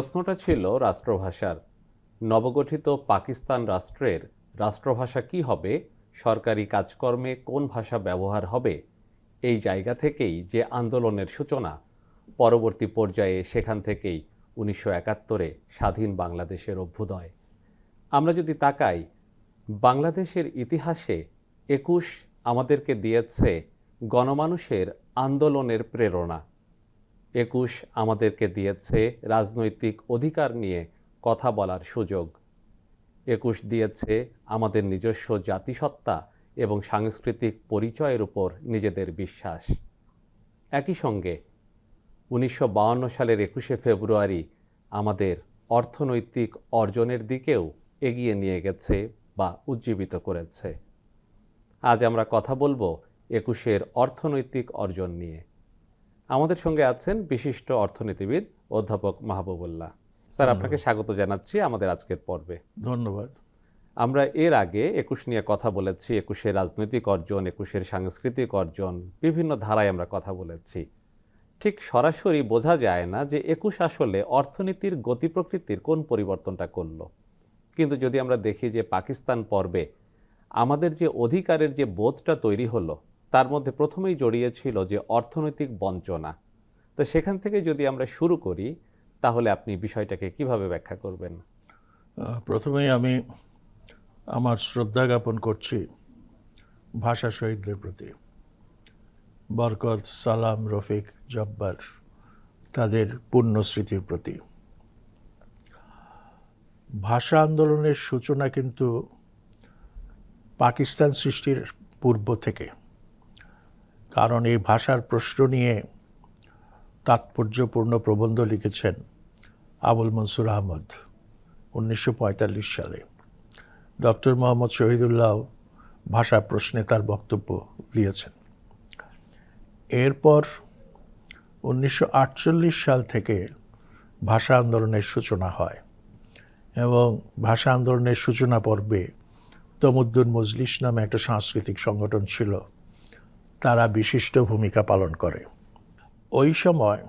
প্রশ্নটা ছিল রাষ্ট্রভাষার। নবগঠিত পাকিস্তান রাষ্ট্রের রাষ্ট্রভাষা কি হবে, সরকারি কাজকর্মে কোন ভাষা ব্যবহার হবে, এই জায়গা থেকেই যে আন্দোলনের সূচনা, পরবর্তী পর্যায়ে সেখান থেকেই 1971-এ স্বাধীন বাংলাদেশের অভ্যুদয়। আমরা যদি তাকাই, বাংলাদেশের ইতিহাসে ২১ আমাদেরকে দিয়েছে গণমানুষের আন্দোলনের প্রেরণা। ২১ আমাদেরকে দিয়েছে রাজনৈতিক অধিকার নিয়ে কথা বলার সুযোগ। ২১ দিয়েছে আমাদের নিজস্ব জাতিসত্তা এবং সাংস্কৃতিক পরিচয়ের উপর নিজেদের বিশ্বাস। একই সঙ্গে ১৯৫২ সালের ২১শে ফেব্রুয়ারি আমাদের অর্থনৈতিক অর্জনের দিকেও এগিয়ে নিয়ে গেছে বা উজ্জীবিত করেছে। আজ আমরা কথা বলবো ২১-এর অর্থনৈতিক অর্জন নিয়ে। আমাদের সঙ্গে আছেন বিশিষ্ট অর্থনীতিবিদ অধ্যাপক মাহবুবুল্লাহ। স্যার, আপনাকে স্বাগত জানাচ্ছি আমাদের আজকের পর্বে। ধন্যবাদ। আমরা এর আগে ২১ নিয়ে কথা বলেছি, ২১-এর রাজনৈতিক অর্জন, ২১-এর সাংস্কৃতিক অর্জন, বিভিন্ন ধারায় আমরা কথা বলেছি। ঠিক সরাসরি বোঝা যায় না যে ২১ আসলে অর্থনীতির গতি প্রকৃতির কোন পরিবর্তনটা করলো। কিন্তু যদি আমরা দেখি যে পাকিস্তান পর্বে আমাদের যে অধিকারের যে বোধটা তৈরি হলো, তার মধ্যে প্রথমেই জড়িয়েছিল যে অর্থনৈতিক বঞ্চনা। তো সেখান থেকে যদি আমরা শুরু করি, তাহলে আপনি বিষয়টাকে কিভাবে ব্যাখ্যা করবেন? প্রথমেই আমি আমার শ্রদ্ধা জ্ঞাপন করছি ভাষা শহীদদের প্রতি। বরকত, সালাম, রফিক, জব্বার, তাদের পুণ্য স্মৃতির প্রতি। ভাষা আন্দোলনের সূচনা কিন্তু পাকিস্তান সৃষ্টির পূর্ব থেকে, কারণ এই ভাষার প্রশ্ন নিয়ে তাৎপর্যপূর্ণ প্রবন্ধ লিখেছেন আবুল মনসুর আহমদ 1945 সালে। ডক্টর মোহাম্মদ শহীদুল্লাহ ভাষা প্রশ্নে তার বক্তব্য দিয়েছেন। এরপর 1948 সাল থেকে ভাষা আন্দোলনের সূচনা হয় এবং ভাষা আন্দোলনের সূচনা পর্বে তমুদ্দুন মজলিস নামে একটা সাংস্কৃতিক সংগঠন ছিল, তারা বিশিষ্ট ভূমিকা পালন করে। ওই সময়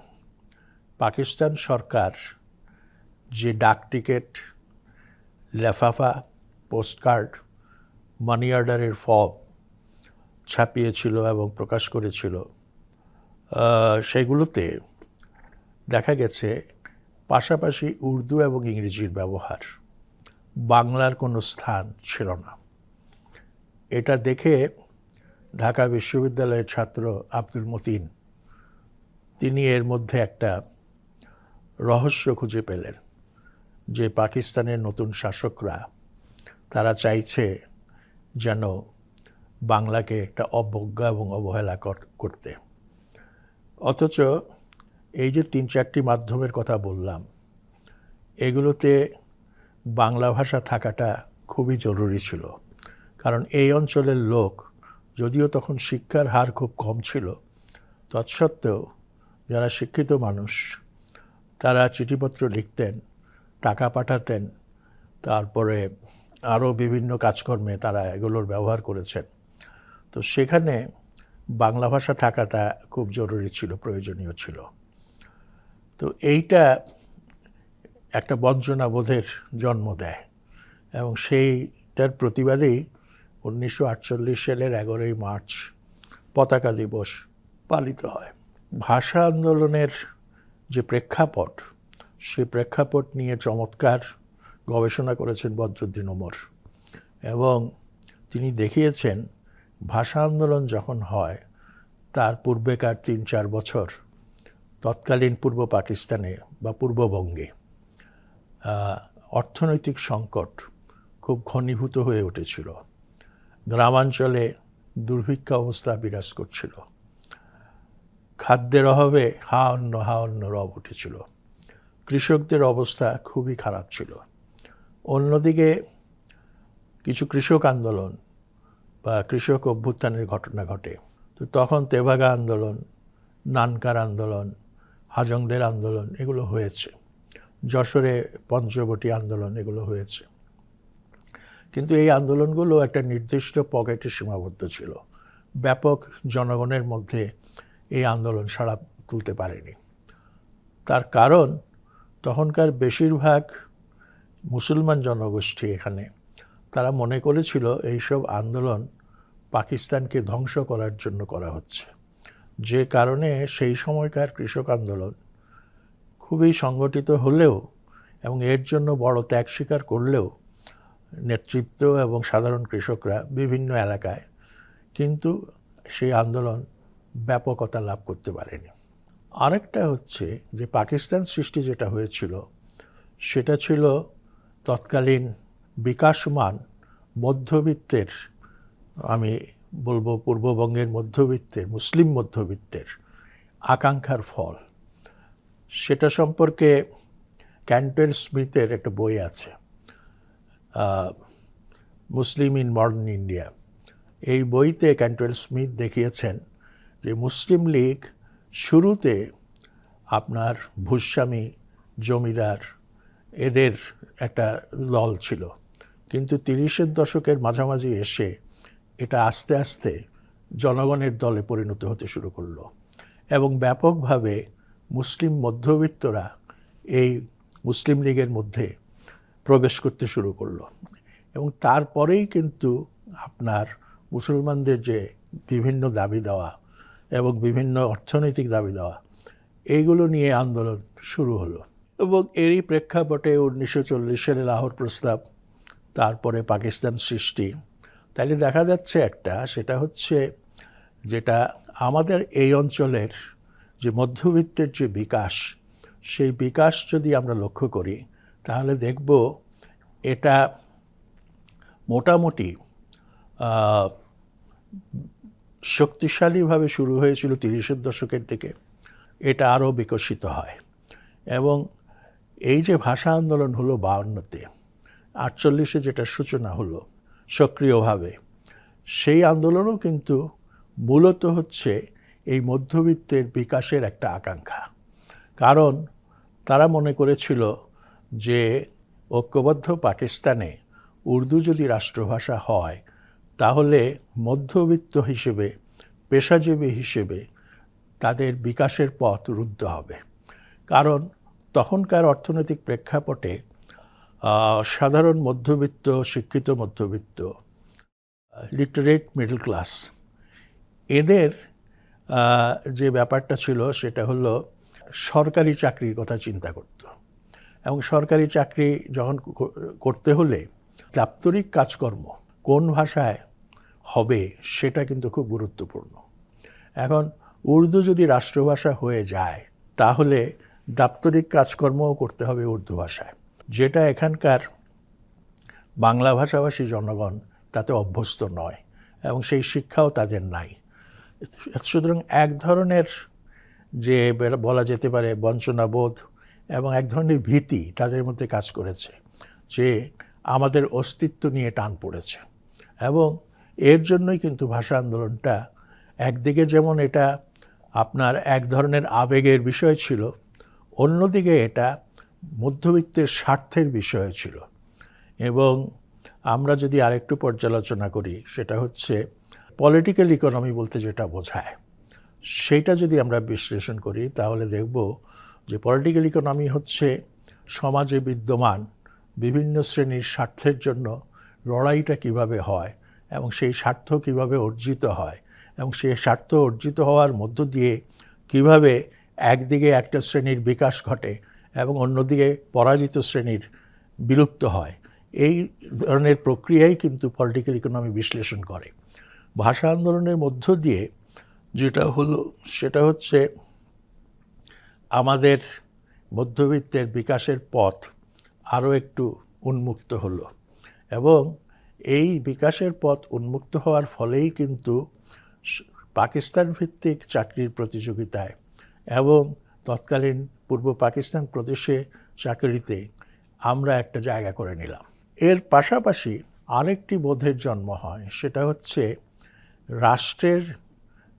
পাকিস্তান সরকার যে ডাক টিকিট, লেফাফা, পোস্টকার্ড, মানি অর্ডারের ফর্ম ছাপিয়েছিল এবং প্রকাশ করেছিল, সেগুলোতে দেখা গেছে পাশাপাশি উর্দু এবং ইংরেজির ব্যবহার, বাংলার কোনো স্থান ছিল না। এটা দেখে ঢাকা বিশ্ববিদ্যালয়ের ছাত্র আব্দুল মতিন, তিনি এর মধ্যে একটা রহস্য খুঁজে পেলেন যে পাকিস্তানের নতুন শাসকরা তারা চাইছে যেন বাংলাকে একটা অবজ্ঞা এবং অবহেলা করতে। অথচ এই যে ৩-৪টি মাধ্যমের কথা বললাম, এগুলোতে বাংলা ভাষা থাকাটা খুবই জরুরি ছিল। কারণ এই অঞ্চলের লোক, যদিও তখন শিক্ষার হার খুব কম ছিল, তৎসত্ত্বেও যারা শিক্ষিত মানুষ তারা চিঠিপত্র লিখতেন, টাকা পাঠাতেন, তারপরে আরও বিভিন্ন কাজকর্মে তারা এগুলোর ব্যবহার করেছেন। তো সেখানে বাংলা ভাষা থাকাটা খুব জরুরি ছিল, প্রয়োজনীয় ছিল। তো এইটা একটা বঞ্চনা বোধের জন্ম দেয় এবং সেইটার প্রতিবাদেই 1948 সালের 11ই মার্চ পতাকা দিবস পালিত হয়। ভাষা আন্দোলনের যে প্রেক্ষাপট, সেই প্রেক্ষাপট নিয়ে চমৎকার গবেষণা করেছেন বদরুদ্দিন ওমর এবং তিনি দেখিয়েছেন ভাষা আন্দোলন যখন হয় তার পূর্বেকার 3-4 বছর তৎকালীন পূর্ব পাকিস্তানে বা পূর্ববঙ্গে অর্থনৈতিক সংকট খুব ঘনীভূত হয়ে উঠেছিল। গ্রামাঞ্চলে দুর্ভিক্ষ অবস্থা বিরাজ করছিল, খাদ্যের অভাবে হা অন্ন রব উঠেছিল, কৃষকদের অবস্থা খুবই খারাপ ছিল। অন্যদিকে কিছু কৃষক আন্দোলন বা কৃষক অভ্যুত্থানের ঘটনা ঘটে। তো তখন তেভাগা আন্দোলন, নানকার আন্দোলন, হাজংদের আন্দোলন এগুলো হয়েছে, যশোরে পঞ্চবটি আন্দোলন এগুলো হয়েছে। কিন্তু এই আন্দোলনগুলো একটা নির্দিষ্ট পকেটে সীমাবদ্ধ ছিল, ব্যাপক জনগণের মধ্যে এই আন্দোলন সাড়া তুলতে পারেনি। তার কারণ তখনকার বেশিরভাগ মুসলমান জনগোষ্ঠী এখানে, তারা মনে করেছিল এইসব আন্দোলন পাকিস্তানকে ধ্বংস করার জন্য করা হচ্ছে, যে কারণে সেই সময়কার কৃষক আন্দোলন খুবই সংগঠিত হলেও এবং এর জন্য বড় ত্যাগ স্বীকার করলেও নেতৃত্ব এবং সাধারণ কৃষকরা বিভিন্ন এলাকায়, কিন্তু সেই আন্দোলন ব্যাপকতা লাভ করতে পারেনি। আরেকটা হচ্ছে যে পাকিস্তান সৃষ্টি যেটা হয়েছিল সেটা ছিল তৎকালীন বিকাশমান মধ্যবিত্তের, আমি বলবো পূর্ববঙ্গের মধ্যবিত্তের, মুসলিম মধ্যবিত্তের আকাঙ্ক্ষার ফল। সেটা সম্পর্কে ক্যান্টবেল স্মিথের একটা বই আছে, মুসলিম ইন মডার্ন ইন্ডিয়া। এই বইতে ক্যান্টবেল স্মিথ দেখিয়েছেন যে মুসলিম লীগ শুরুতে আপনার ভূস্বামী, জমিদার এদের একটা দল ছিল, কিন্তু 30-এর দশকের মাঝামাঝি এসে এটা আস্তে আস্তে জনগণের দলে পরিণত হতে শুরু করলো এবং ব্যাপকভাবে মুসলিম মধ্যবিত্তরা এই মুসলিম লীগের মধ্যে প্রবেশ করতে শুরু করলো। এবং তারপরেই কিন্তু আপনার মুসলমানদের যে বিভিন্ন দাবি দেওয়া এবং বিভিন্ন অর্থনৈতিক দাবি দেওয়া, এইগুলো নিয়ে আন্দোলন শুরু হলো। এবং এরই প্রেক্ষাপটে 1940 সালে লাহোর প্রস্তাব, তারপরে পাকিস্তান সৃষ্টি। তাইলে দেখা যাচ্ছে একটা, সেটা হচ্ছে যেটা আমাদের এই অঞ্চলের যে মধ্যবিত্তের যে বিকাশ, সেই বিকাশ যদি আমরা লক্ষ্য করি তাহলে দেখব এটা মোটামুটি শক্তিশালীভাবে শুরু হয়েছিল 30-এর দশকের দিকে, এটা আরও বিকশিত হয়। এবং এই যে ভাষা আন্দোলন হলো 52-তে, 48-এ যেটা সূচনা হলো সক্রিয়ভাবে, সেই আন্দোলনও কিন্তু মূলত হচ্ছে এই মধ্যবিত্তের বিকাশের একটা আকাঙ্ক্ষা। কারণ তারা মনে করেছিল যে ঐক্যবদ্ধ পাকিস্তানে উর্দু যদি রাষ্ট্রভাষা হয় তাহলে মধ্যবিত্ত হিসেবে, পেশাজীবী হিসেবে তাদের বিকাশের পথ রুদ্ধ হবে। কারণ তখনকার অর্থনৈতিক প্রেক্ষাপটে সাধারণ মধ্যবিত্ত, শিক্ষিত মধ্যবিত্ত, লিটারেট মিডল ক্লাস, এদের যে ব্যাপারটা ছিল সেটা হলো সরকারি চাকরির কথা চিন্তা করত। এবং সরকারি চাকরি যখন করতে হলে দাপ্তরিক কাজকর্ম কোন ভাষায় হবে সেটা কিন্তু খুব গুরুত্বপূর্ণ। এখন উর্দু যদি রাষ্ট্রভাষা হয়ে যায় তাহলে দাপ্তরিক কাজকর্মও করতে হবে উর্দু ভাষায়, যেটা এখানকার বাংলা ভাষাভাষী জনগণ তাতে অভ্যস্ত নয় এবং সেই শিক্ষাও তাদের নাই। সুতরাং এক ধরনের যে বলা যেতে পারে বঞ্চনাবোধ এবং এক ধরনের ভীতি তাদের মধ্যে কাজ করেছে যে আমাদের অস্তিত্ব নিয়ে টান পড়েছে। এবং এর জন্যই কিন্তু ভাষা আন্দোলনটা একদিকে যেমন এটা আপনার এক ধরনের আবেগের বিষয় ছিল, অন্যদিকে এটা মধ্যবিত্তের স্বার্থের বিষয় ছিল। এবং আমরা যদি আরেকটু পর্যালোচনা করি সেটা হচ্ছে পলিটিক্যাল ইকোনমি বলতে যেটা বোঝায়, সেইটা যদি আমরা বিশ্লেষণ করি তাহলে দেখব যে পলিটিক্যাল ইকোনমি হচ্ছে সমাজে বিদ্যমান বিভিন্ন শ্রেণীর স্বার্থের জন্য লড়াইটা কিভাবে হয় এবং সেই স্বার্থ কিভাবে অর্জিত হয় এবং সেই স্বার্থ অর্জিত হওয়ার মধ্য দিয়ে কিভাবে একদিকে একটা শ্রেণীর বিকাশ ঘটে এবং অন্যদিকে পরাজিত শ্রেণীর বিলুপ্ত হয়। এই ধরনের প্রক্রিয়াই কিন্তু পলিটিক্যাল ইকোনমি বিশ্লেষণ করে। ভাষা আন্দোলনের মধ্য দিয়ে যেটা হলো সেটা হচ্ছে আমাদের মধ্যবিত্তের বিকাশের পথ আরও একটু উন্মুক্ত হলো এবং এই বিকাশের পথ উন্মুক্ত হওয়ার ফলেই কিন্তু পাকিস্তান ভিত্তিক চাকরির প্রতিযোগিতায় এবং তৎকালীন পূর্ব পাকিস্তান প্রদেশে চাকরিতে আমরা একটা জায়গা করে নিলাম। এর পাশাপাশি আরেকটি বোধের জন্ম হয়, সেটা হচ্ছে রাষ্ট্রের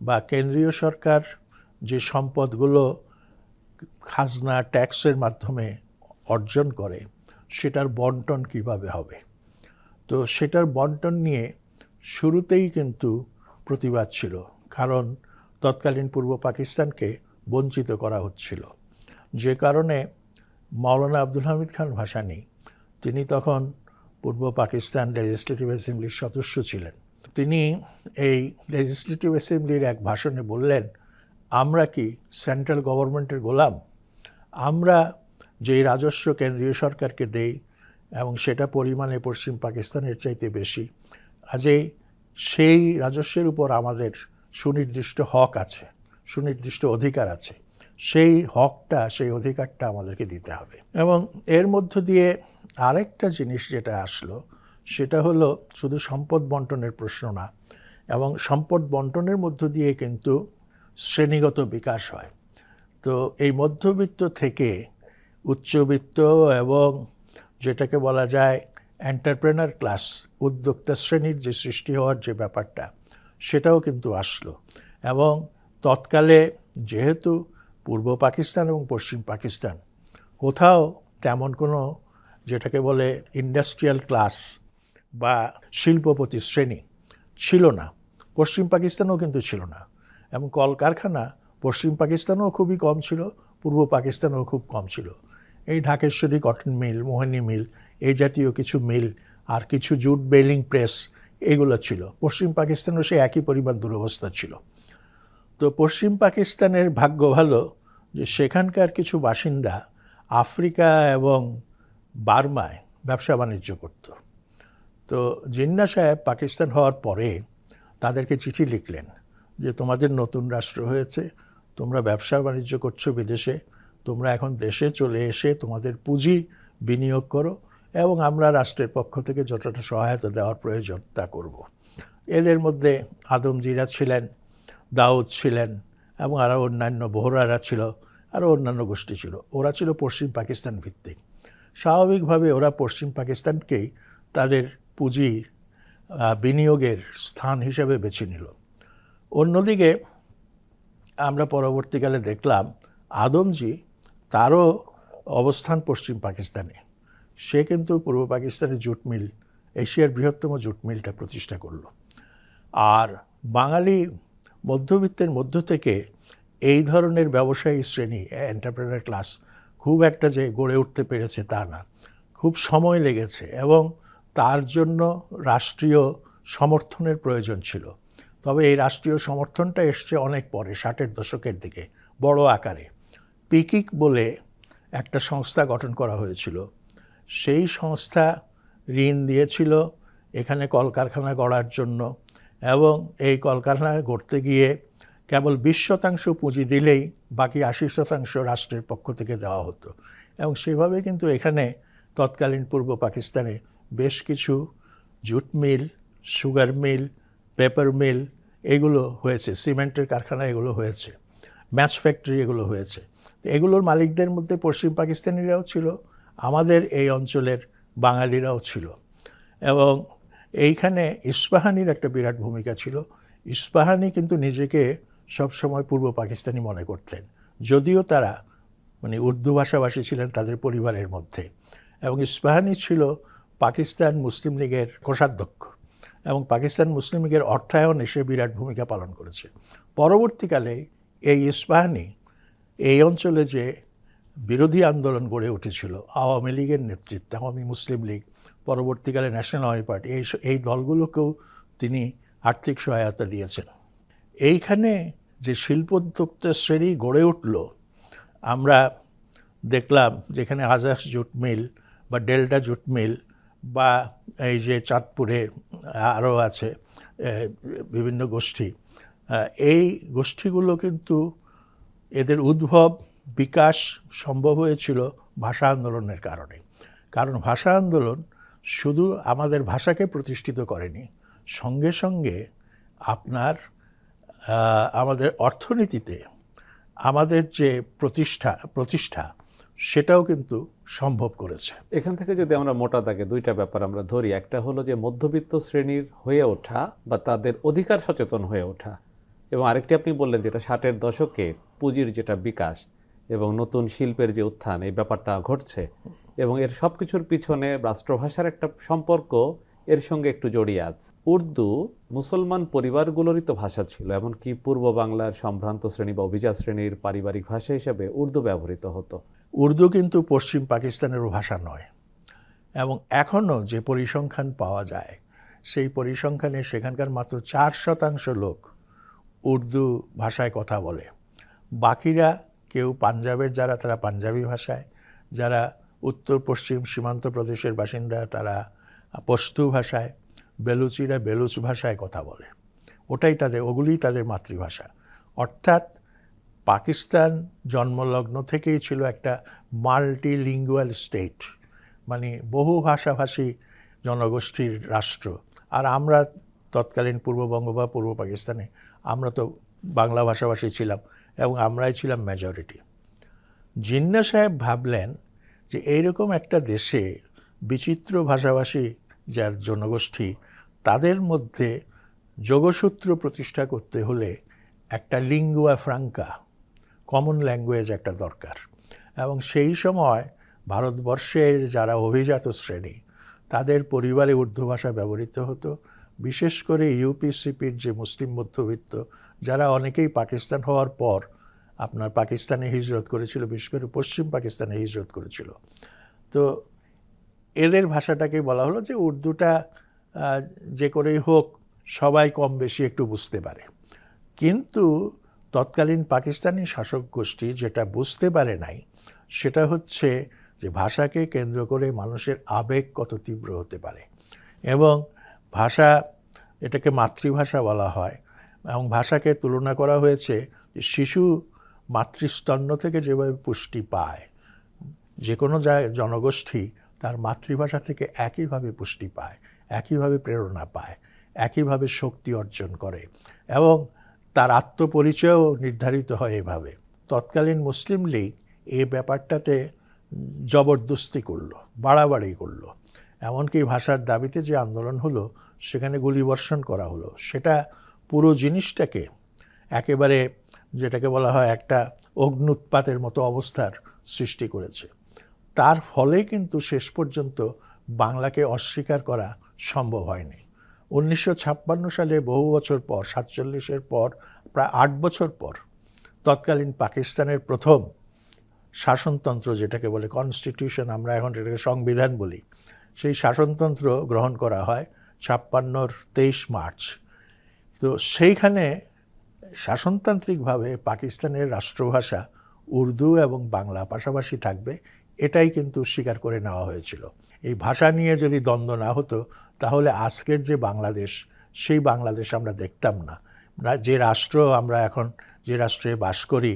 বা কেন্দ্রীয় সরকার যে সম্পদগুলো খাজনা ট্যাক্সের মাধ্যমে অর্জন করে সেটার বন্টন কিভাবে হবে। তো সেটার বন্টন নিয়ে শুরুতেই কিন্তু প্রতিবাদ ছিল, কারণ তৎকালীন পূর্ব পাকিস্তানকে বঞ্চিত করা হচ্ছিল, যে কারণে মাওলানা আব্দুল হামিদ খান ভাসানী, তিনি তখন পূর্ব পাকিস্তান লেজিসলেটিভ অ্যাসেম্বলির সদস্য ছিলেন। তিনি এই লেজিসলেটিভ অ্যাসেম্বলির এক ভাষণে বললেন, আমরা কি সেন্ট্রাল গভর্নমেন্টের গোলাম? আমরা যেই রাজস্ব কেন্দ্রীয় সরকারকে দেই এবং সেটা পরিমাণে পশ্চিম পাকিস্তানের চাইতে বেশি, কাজেই সেই রাজস্বের উপর আমাদের সুনির্দিষ্ট হক আছে, সুনির্দিষ্ট অধিকার আছে। সেই হকটা, সেই অধিকারটা আমাদেরকে দিতে হবে। এবং এর মধ্য দিয়ে আরেকটা জিনিস যেটা আসলো, সেটা হলো শুধু সম্পদ বন্টনের প্রশ্ন না, এবং সম্পদ বন্টনের মধ্য দিয়ে কিন্তু শ্রেণীগত বিকাশ হয়। তো এই মধ্যবিত্ত থেকে উচ্চবিত্ত এবং যেটাকে বলা যায় এন্টারপ্রেনার ক্লাস, উদ্যোক্তা শ্রেণীর যে সৃষ্টি হওয়ার যে ব্যাপারটা, সেটাও কিন্তু আসলো। এবং তৎকালে যেহেতু পূর্ব পাকিস্তান এবং পশ্চিম পাকিস্তান কোথাও তেমন কোনো যেটাকে বলে ইন্ডাস্ট্রিয়াল ক্লাস বা শিল্পপতি শ্রেণী ছিল না, পশ্চিম পাকিস্তানেও কিন্তু ছিল না। এবং কলকারখানা পশ্চিম পাকিস্তানেও খুবই কম ছিল, পূর্ব পাকিস্তানেও খুব কম ছিল। এই ঢাকেশ্বরী কটন মিল, মোহিনী মিল, এই জাতীয় কিছু মিল আর কিছু জুট বেলিং প্রেস, এগুলো ছিল। পশ্চিম পাকিস্তানেও সে একই পরিমাণ দুরবস্থা ছিল। তো পশ্চিম পাকিস্তানের ভাগ্য ভালো যে সেখানকার কিছু বাসিন্দা আফ্রিকা এবং বার্মায় ব্যবসা বাণিজ্য করত। তো জিন্নাহ সাহেব পাকিস্তান হওয়ার পরে তাদেরকে চিঠি লিখলেন যে তোমাদের নতুন রাষ্ট্র হয়েছে, তোমরা ব্যবসা বাণিজ্য করছো বিদেশে, তোমরা এখন দেশে চলে এসে তোমাদের পুঁজি বিনিয়োগ করো এবং আমরা রাষ্ট্রের পক্ষ থেকে যতটা সহায়তা দেওয়ার প্রয়োজন তা করব। এদের মধ্যে আদমজিরা ছিলেন, দাউদ ছিলেন এবং আরও অন্যান্য বোহরারা ছিল, আরও অন্যান্য গোষ্ঠী ছিল। ওরা ছিল পশ্চিম পাকিস্তান ভিত্তিক। স্বাভাবিকভাবে ওরা পশ্চিম পাকিস্তানকেই তাদের পুঁজি বিনিয়োগের স্থান হিসেবে বেছে নিল। অন্যদিকে আমরা পরবর্তীকালে দেখলাম আদমজি, তারও অবস্থান পশ্চিম পাকিস্তানে। সে কিন্তু পূর্ব পাকিস্তানের জুট মিল, এশিয়ার বৃহত্তম জুট মিলটা প্রতিষ্ঠা করলো। আর বাঙালি মধ্যবিত্তের মধ্য থেকে এই ধরনের ব্যবসায়ী শ্রেণী, এন্টারপ্রেনার ক্লাস খুব একটা যে গড়ে উঠতে পেরেছে তা না, খুব সময় লেগেছে এবং তার জন্য রাষ্ট্রীয় সমর্থনের প্রয়োজন ছিল। তবে এই রাষ্ট্রীয় সমর্থনটা এসছে অনেক পরে, 60-এর দশকের দিকে বড় আকারে। পিকিক বলে একটা সংস্থা গঠন করা হয়েছিল। সেই সংস্থা ঋণ দিয়েছিল এখানে কলকারখানা গড়ার জন্য, এবং এই কলকারখানা গড়তে গিয়ে কেবল 20% পুঁজি দিলেই বাকি 80% রাষ্ট্রের পক্ষ থেকে দেওয়া হতো। এবং সেভাবে কিন্তু এখানে তৎকালীন পূর্ব পাকিস্তানে বেশ কিছু jute mill, sugar mill, paper mill এগুলো হয়েছে, সিমেন্টের কারখানা এগুলো হয়েছে, ম্যাচ ফ্যাক্টরি এগুলো হয়েছে। এগুলোর মালিকদের মধ্যে পশ্চিম পাকিস্তানিরাও ছিল, আমাদের এই অঞ্চলের বাঙালিরাও ছিল। এবং এইখানে ইস্পাহানির একটা বিরাট ভূমিকা ছিল। ইস্পাহানি কিন্তু নিজেকে সবসময় পূর্ব পাকিস্তানি মনে করতেন, যদিও তারা উর্দু ভাষাভাষী ছিলেন তাদের পরিবারের মধ্যে। এবং ইস্পাহানি ছিল পাকিস্তান মুসলিম লীগের কোষাধ্যক্ষ এবং পাকিস্তান মুসলিম লীগের অর্থায়নে সে বিরাট ভূমিকা পালন করেছে। পরবর্তীকালে এই ইস্পাহানি এই অঞ্চলে যে বিরোধী আন্দোলন গড়ে উঠেছিল আওয়ামী লীগের নেতৃত্বে, আওয়ামী মুসলিম লীগ, পরবর্তীকালে ন্যাশনাল আওয়ামী পার্টি, এই দলগুলোকেও তিনি আর্থিক সহায়তা দিয়েছেন। এইখানে যে শিল্পোদ্যোক্তা শ্রেণী গড়ে উঠল, আমরা দেখলাম যেখানে আজাক্স জুট মিল বা ডেল্টা জুট মিল বা এই যে চাঁদপুরে আরও আছে বিভিন্ন গোষ্ঠী, এই গোষ্ঠীগুলো কিন্তু এদের উদ্ভব, বিকাশ সম্ভব হয়েছিল ভাষা আন্দোলনের কারণে। কারণ ভাষা আন্দোলন শুধু আমাদের ভাষাকে প্রতিষ্ঠিত করেনি, সঙ্গে সঙ্গে আপনার আমাদের অর্থনীতিতে আমাদের যে প্রতিষ্ঠা সেটাও কিন্তু সম্ভব করেছে। এখান থেকে যদি আমরা মোটা দাগে দুইটা ব্যাপার আমরা ধরি, একটা হলো যে মধ্যবিত্ত শ্রেণীর হয়ে ওঠা বা তাদের অধিকার সচেতন হয়ে ওঠা, এবং আরেকটি আপনি বললেন যেটা 60-এর দশকে পুঁজির যেটা বিকাশ এবং নতুন শিল্পের যে উত্থান, এই ব্যাপারটা ঘটছে এবং এর সব কিছুর পিছনে রাষ্ট্রভাষার একটা সম্পর্ক এর সঙ্গে একটু জড়িয়ে আছে। উর্দু মুসলমান পরিবারগুলোরই তো ভাষা ছিল, এমনকি পূর্ব বাংলার সম্ভ্রান্ত শ্রেণী বা অভিজাত শ্রেণীর পারিবারিক ভাষা হিসেবে উর্দু ব্যবহৃত হতো। উর্দু কিন্তু পশ্চিম পাকিস্তানেরও ভাষা নয়, এবং এখনও যে পরিসংখ্যান পাওয়া যায় সেই পরিসংখ্যানে সেখানকার মাত্র 4% লোক উর্দু ভাষায় কথা বলে। বাকিরা কেউ পাঞ্জাবের যারা, তারা পাঞ্জাবি ভাষায়, যারা উত্তর পশ্চিম সীমান্ত প্রদেশের বাসিন্দা তারা পশতু ভাষায়, বেলুচিরা বেলুচ ভাষায় কথা বলে। ওগুলিই তাদের মাতৃভাষা। অর্থাৎ পাকিস্তান জন্মলগ্ন থেকেই ছিল একটা মাল্টিলিঙ্গুয়াল স্টেট, মানে বহু ভাষাভাষী জনগোষ্ঠীর রাষ্ট্র। আর আমরা তৎকালীন পূর্ববঙ্গ বা পূর্ব পাকিস্তানে আমরা তো বাংলা ভাষাভাষী ছিলাম এবং আমরাই ছিলাম মেজরিটি। জিন্না সাহেব ভাবলেন যে এইরকম একটা দেশে বিচিত্র ভাষাভাষী যার জনগোষ্ঠী, তাদের মধ্যে যোগসূত্র প্রতিষ্ঠা করতে হলে একটা লিঙ্গুয়া ফ্রাঙ্কা, কমন ল্যাঙ্গুয়েজ একটা দরকার। এবং সেই সময় ভারতবর্ষের যারা অভিজাত শ্রেণী তাদের পরিবারে উর্দু ভাষা ব্যবহৃত হতো। বিশেষ করে ইউপিসিপির যে মুসলিম মধ্যবিত্ত, যারা অনেকেই পাকিস্তান হওয়ার পর আপনার পাকিস্তানে হিজরত করেছিল, বিশেষ করে পশ্চিম পাকিস্তানে হিজরত করেছিল, তো এদের ভাষাটাকে বলা হলো যে উর্দুটা যে করেই হোক সবাই কম বেশি একটু বুঝতে পারে। কিন্তু তৎকালীন পাকিস্তানি শাসক গোষ্ঠী যেটা বুঝতে পারে নাই সেটা হচ্ছে যে ভাষাকে কেন্দ্র করে মানুষের আবেগ কত তীব্র হতে পারে। এবং ভাষা, এটাকে মাতৃভাষা বলা হয়, এবং ভাষাকে তুলনা করা হয়েছে যে শিশু মাতৃস্তন্য থেকে যেভাবে পুষ্টি পায়, যে কোনো জনগোষ্ঠী তার মাতৃভাষা থেকে একইভাবে পুষ্টি পায়, একইভাবে প্রেরণা পায়, একইভাবে শক্তি অর্জন করে, এবং তার আত্মপরিচয়ও নির্ধারিত হয় এভাবে। তৎকালীন মুসলিম লীগ এই ব্যাপারটাতে জবরদস্তি করলো, বাড়াবাড়ি করলো। এমনকি ভাষার দাবিতে যে আন্দোলন হলো সেখানে গুলিবর্ষণ করা হলো। সেটা পুরো জিনিসটাকে একেবারে, যেটাকে বলা হয় একটা অগ্নুৎপাতের মতো অবস্থার সৃষ্টি করেছে। তার ফলে কিন্তু শেষ পর্যন্ত বাংলাকে অস্বীকার করা সম্ভব হয়নি। 1956 সালে, বহু বছর পর, 47-এর পর, প্রায় 8 বছর পর, তৎকালীন পাকিস্তানের প্রথম শাসনতন্ত্র, যেটাকে বলে কনস্টিটিউশন, আমরা এখন এটাকে সংবিধান বলি, সেই শাসনতন্ত্র গ্রহণ করা হয় 56-র 23 মার্চ। তো সেইখানে শাসনতান্ত্রিকভাবে পাকিস্তানের রাষ্ট্রভাষা উর্দু এবং বাংলা পাশাপাশি থাকবে, এটাই কিন্তু স্বীকার করে নেওয়া হয়েছিল। এই ভাষা নিয়ে যদি দ্বন্দ্ব না হতো তাহলে আজকের যে বাংলাদেশ, সেই বাংলাদেশ আমরা দেখতাম না। যে রাষ্ট্র আমরা এখন, যে রাষ্ট্রে বাস করি,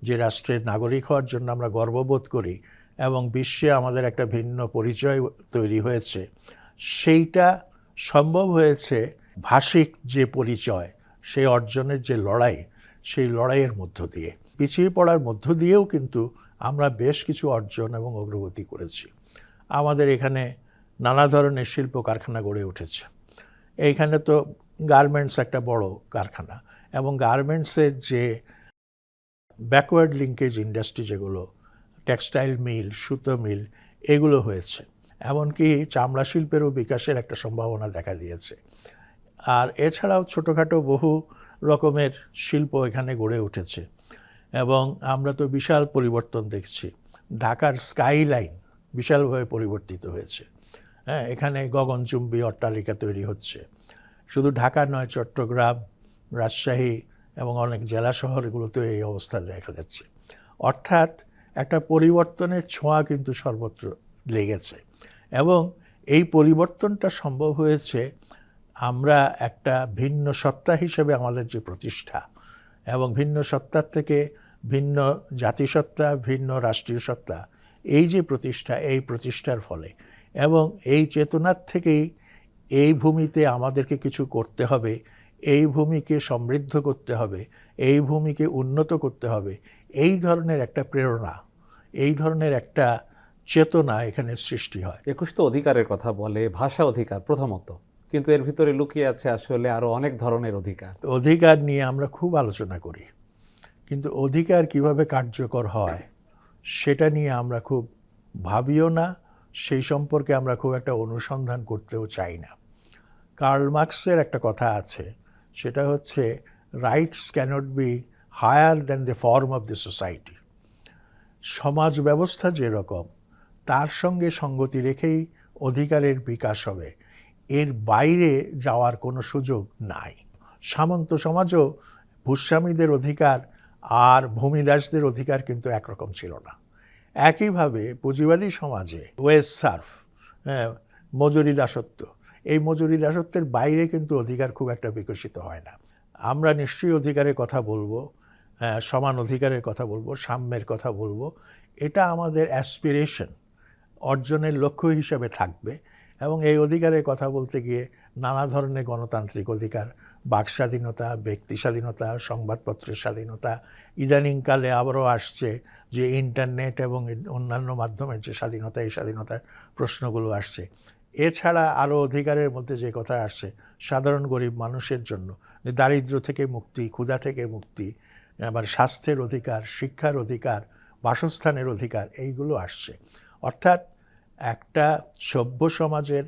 যে রাষ্ট্রের নাগরিক হওয়ার জন্য আমরা গর্ববোধ করি এবং বিশ্বে আমাদের একটা ভিন্ন পরিচয় তৈরি হয়েছে, সেইটা সম্ভব হয়েছে ভাষিক যে পরিচয়, সেই অর্জনের যে লড়াই, সেই লড়াইয়ের মধ্য দিয়ে। পিছিয়ে পড়ার মধ্য দিয়েও কিন্তু আমরা বেশ কিছু অর্জন এবং অগ্রগতি করেছি। আমাদের এখানে নানা ধরনের শিল্প কারখানা গড়ে উঠেছে। এইখানে তো গার্মেন্টস একটা বড় কারখানা, এবং গার্মেন্টসের যে ব্যাকওয়ার্ড লিঙ্কেজ ইন্ডাস্ট্রি, যেগুলো টেক্সটাইল মিল, সুতো মিল, এগুলো হয়েছে। এমনকি চামড়া শিল্পেরও বিকাশের একটা সম্ভাবনা দেখা দিয়েছে। আর এছাড়াও ছোটোখাটো বহু রকমের শিল্প এখানে গড়ে উঠেছে, এবং আমরা তো বিশাল পরিবর্তন দেখছি। ঢাকার স্কাইলাইন বিশালভাবে পরিবর্তিত হয়েছে। হ্যাঁ, এখানে গগনচুম্বী অট্টালিকা তৈরি হচ্ছে। শুধু ঢাকা নয়, চট্টগ্রাম, রাজশাহী এবং অনেক জেলা শহরগুলোতে এই অবস্থা দেখা যাচ্ছে। অর্থাৎ একটা পরিবর্তনের ছোঁয়া কিন্তু সর্বত্র লেগেছে, এবং এই পরিবর্তনটা সম্ভব হয়েছে আমরা একটা ভিন্ন সত্তা হিসেবে আমাদের যে প্রতিষ্ঠা, এবং ভিন্ন সত্তার থেকে ভিন্ন জাতিসত্তা, ভিন্ন রাষ্ট্রীয় সত্তা, এই যে প্রতিষ্ঠা, এই প্রতিষ্ঠার ফলে, এবং এই চেতনার থেকেই এই ভূমিতে আমাদেরকে কিছু করতে হবে, এই ভূমিকে সমৃদ্ধ করতে হবে, এই ভূমিকে উন্নত করতে হবে, এই ধরনের একটা প্রেরণা, এই ধরনের একটা চেতনা এখানে সৃষ্টি হয়। 21 তো অধিকারের কথা বলে, ভাষা অধিকার প্রথমত, কিন্তু এর ভিতরে লুকিয়ে আছে আসলে আরো অনেক ধরনের অধিকার। অধিকার নিয়ে আমরা খুব আলোচনা করি, কিন্তু অধিকার কিভাবে কার্যকর হয় সেটা নিয়ে আমরা খুব ভাবিও না, সেই সম্পর্কে আমরা খুব একটা অনুসন্ধান করতেও চাই না। কার্ল মার্কসের একটা কথা আছে, সেটা হচ্ছে rights cannot be higher than the form of the society. সমাজ ব্যবস্থা যেরকম তার সঙ্গে সঙ্গতি রেখেই অধিকারের বিকাশ হবে, এর বাইরে যাওয়ার কোনো সুযোগ নাই। সামন্ত সমাজও ভূস্বামীদের অধিকার আর ভূমিদাসদের অধিকার কিন্তু একরকম ছিল না। একইভাবে পুঁজিবাদী সমাজে ওয়েজ সার্ভ, মজুরি দাসত্ব, এই মজুরি দাসত্বের বাইরে কিন্তু অধিকার খুব একটা বিকশিত হয় না। আমরা নিশ্চয়ই অধিকারের কথা বলবো, সমান অধিকারের কথা বলবো, সাম্যের কথা বলবো। এটা আমাদের অ্যাসপিরেশন, অর্জনের লক্ষ্য হিসাবে থাকবে। এবং এই অধিকারের কথা বলতে গিয়ে নানা ধরনের গণতান্ত্রিক অধিকার, বাক স্বাধীনতা, ব্যক্তি স্বাধীনতা, সংবাদপত্রের স্বাধীনতা, ইদানিংকালে আবারও আসছে যে ইন্টারনেট এবং অন্যান্য মাধ্যমের যে স্বাধীনতা, এই স্বাধীনতার প্রশ্নগুলো আসছে। এছাড়া আরও অধিকারের মধ্যে যে কথা আসছে সাধারণ গরিব মানুষের জন্য দারিদ্র্য থেকে মুক্তি, ক্ষুধা থেকে মুক্তি, আবার স্বাস্থ্যের অধিকার, শিক্ষার অধিকার, বাসস্থানের অধিকার, এইগুলো আসছে। অর্থাৎ একটা সভ্য সমাজের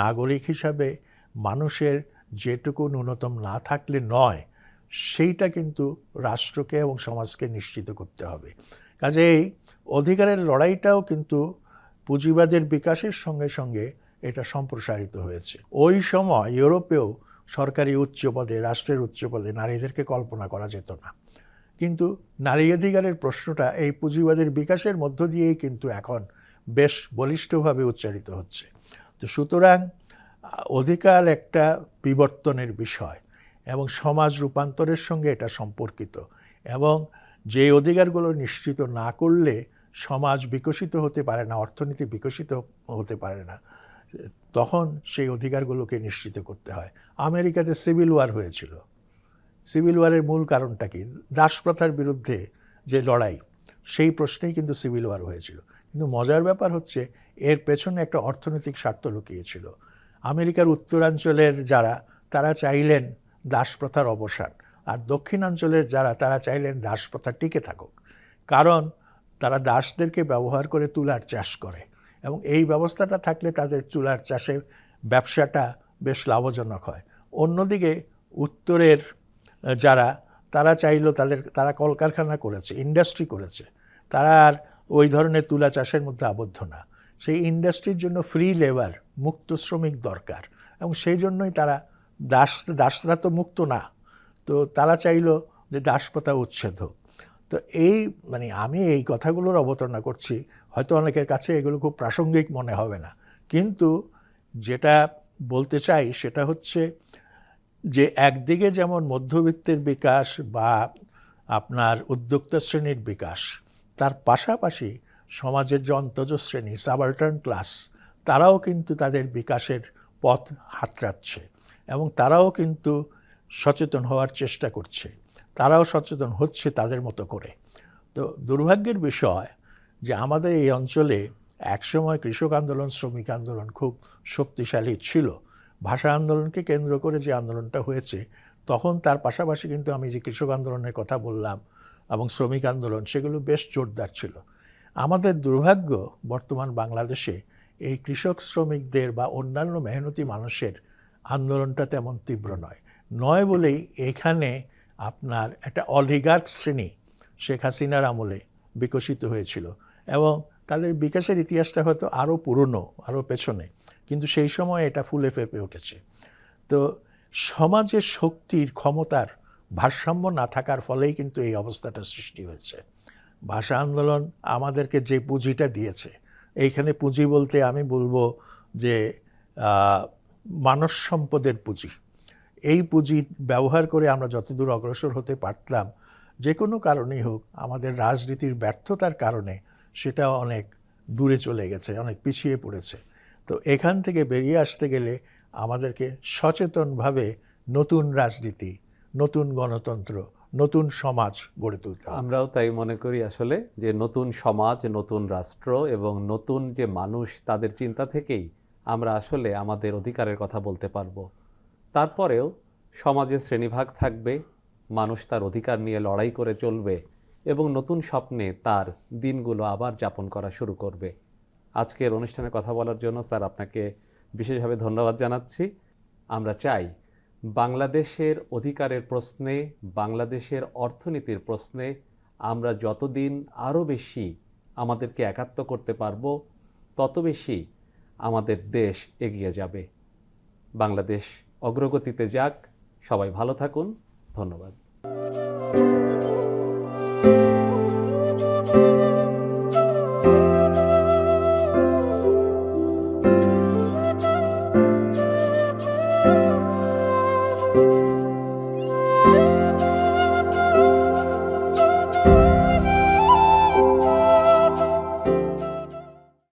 নাগরিক হিসাবে মানুষের যেটুকু ন্যূনতম না থাকলে নয়, সেইটা কিন্তু রাষ্ট্রকে এবং সমাজকে নিশ্চিত করতে হবে। কাজেই অধিকারের লড়াইটাও কিন্তু পুঁজিবাদের বিকাশের সঙ্গে সঙ্গে এটা সম্প্রসারিত হয়েছে। ওই সময় ইউরোপেও সরকারি উচ্চ পদে, রাষ্ট্রের উচ্চ পদে নারীদেরকে কল্পনা করা যেত না। কিন্তু নারী অধিকারের প্রশ্নটা এই পুঁজিবাদের বিকাশের মধ্য দিয়েই কিন্তু এখন বেশ বলিষ্ঠভাবে উচ্চারিত হচ্ছে। তো সুতরাং অধিকার একটা বিবর্তনের বিষয় এবং সমাজ রূপান্তরের সঙ্গে এটা সম্পর্কিত, এবং যে অধিকারগুলো নিশ্চিত না করলে সমাজ বিকশিত হতে পারে না, অর্থনীতি বিকশিত হতে পারে না, তখন সেই অধিকারগুলোকে নিশ্চিত করতে হয়। আমেরিকাতে সিভিল ওয়ার হয়েছিল। সিভিল ওয়ারের মূল কারণটা কি? দাসপ্রথার বিরুদ্ধে যে লড়াই, সেই প্রশ্নেই কিন্তু সিভিল ওয়ার হয়েছিল। কিন্তু মজার ব্যাপার হচ্ছে এর পেছনে একটা অর্থনৈতিক স্বার্থ লুকিয়েছিল। আমেরিকার উত্তরাঞ্চলের যারা, তারা চাইলেন দাসপ্রথার অবসান, আর দক্ষিণাঞ্চলের যারা, তারা চাইলেন দাসপ্রথা টিকে থাকুক। কারণ তারা দাসদেরকে ব্যবহার করে তুলার চাষ করে, এবং এই ব্যবস্থাটা থাকলে তাদের তুলার চাষে ব্যবসাটা বেশ লাভজনক হয়। অন্যদিকে উত্তরের যারা, তারা চাইলো তারা কলকারখানা করেছে, ইন্ডাস্ট্রি করেছে, তারা আর ওই ধরনের তুলা চাষের মধ্যে আবদ্ধ না। সেই ইন্ডাস্ট্রির জন্য ফ্রি লেবার, মুক্ত শ্রমিক দরকার, এবং সেই জন্যই তারা দাসরা তো মুক্ত না, তো তারা চাইলো যে দাসপ্রথা উচ্ছেদ হোক। তো এই আমি এই কথাগুলোর অবতারণা করছি, হয়তো অনেকের কাছে এগুলো খুব প্রাসঙ্গিক মনে হবে না, কিন্তু যেটা বলতে চাই সেটা হচ্ছে যে একদিকে যেমন মধ্যবিত্তের বিকাশ বা আপনার উদ্যোক্তা শ্রেণীর বিকাশ, তার পাশাপাশি সমাজের যে অন্তজ শ্রেণী, সাবাল্টার্ন ক্লাস, তারাও কিন্তু তাদের বিকাশের পথ হাতড়াচ্ছে, এবং তারাও কিন্তু সচেতন হওয়ার চেষ্টা করছে, তারাও সচেতন হচ্ছে তাদের মতো করে। তো দুর্ভাগ্যের বিষয় যে আমাদের এই অঞ্চলে একসময় কৃষক আন্দোলন, শ্রমিক আন্দোলন খুব শক্তিশালী ছিল। ভাষা আন্দোলনকে কেন্দ্র করে যে আন্দোলনটা হয়েছে, তখন তার পাশাপাশি কিন্তু আমি যে কৃষক আন্দোলনের কথা বললাম এবং শ্রমিক আন্দোলন, সেগুলো বেশ জোরদার ছিল। আমাদের দুর্ভাগ্য বর্তমান বাংলাদেশে এই কৃষক শ্রমিকদের বা অন্যান্য মেহনতি মানুষের আন্দোলনটা তেমন তীব্র নয় বলেই এখানে আপনার একটা অলিগার্ক শ্রেণী শেখ হাসিনার আমলে বিকশিত হয়েছিল, এবং তাদের বিকাশের ইতিহাসটা হয়তো আরও পুরনো, আরও পেছনে, কিন্তু সেই সময় এটা ফুলে ফেঁপে উঠেছে। তো সমাজের শক্তির, ক্ষমতার ভারসাম্য না থাকার ফলেই কিন্তু এই অবস্থাটা সৃষ্টি হয়েছে। ভাষা আন্দোলন আমাদেরকে যে পুঁজিটা দিয়েছে, এইখানে পুঁজি বলতে আমি বলবো যে মানব সম্পদের পুঁজি, এই পুঁজি ব্যবহার করে আমরা যতদূর অগ্রসর হতে পারতাম, যে কোনো কারণেই হোক, আমাদের রাজনীতির ব্যর্থতার কারণে সেটা অনেক দূরে চলে গেছে, অনেক পিছিয়ে পড়েছে। তো এখান থেকে বেরিয়ে আসতে গেলে আমাদেরকে সচেতনভাবে নতুন রাজনীতি, নতুন গণতন্ত্র, নতুন সমাজ গড়ে তুলতে হবে। আমরাও তাই মনে করি আসলে, যে নতুন সমাজ, নতুন রাষ্ট্র এবং নতুন যে মানুষ, তাদের চিন্তা থেকেই আমরা আসলে আমাদের অধিকারের কথা বলতে পারবো। তারপরেও সমাজে শ্রেণীভাগ থাকবে, মানুষ তার অধিকার নিয়ে লড়াই করে চলবে এবং নতুন স্বপ্নে তার দিনগুলো আবার যাপন করা শুরু করবে। আজকের অনুষ্ঠানে কথা বলার জন্য স্যার আপনাকে বিশেষভাবে ধন্যবাদ জানাচ্ছি। আমরা চাই বাংলাদেশের অধিকারের প্রশ্নে, বাংলাদেশের অর্থনীতির প্রশ্নে আমরা যতদিন আরও বেশি আমাদেরকে একাত্ম করতে পারব, তত বেশি আমাদের দেশ এগিয়ে যাবে। বাংলাদেশ অগ্রগতিতে যাক। সবাই ভালো থাকুন। ধন্যবাদ।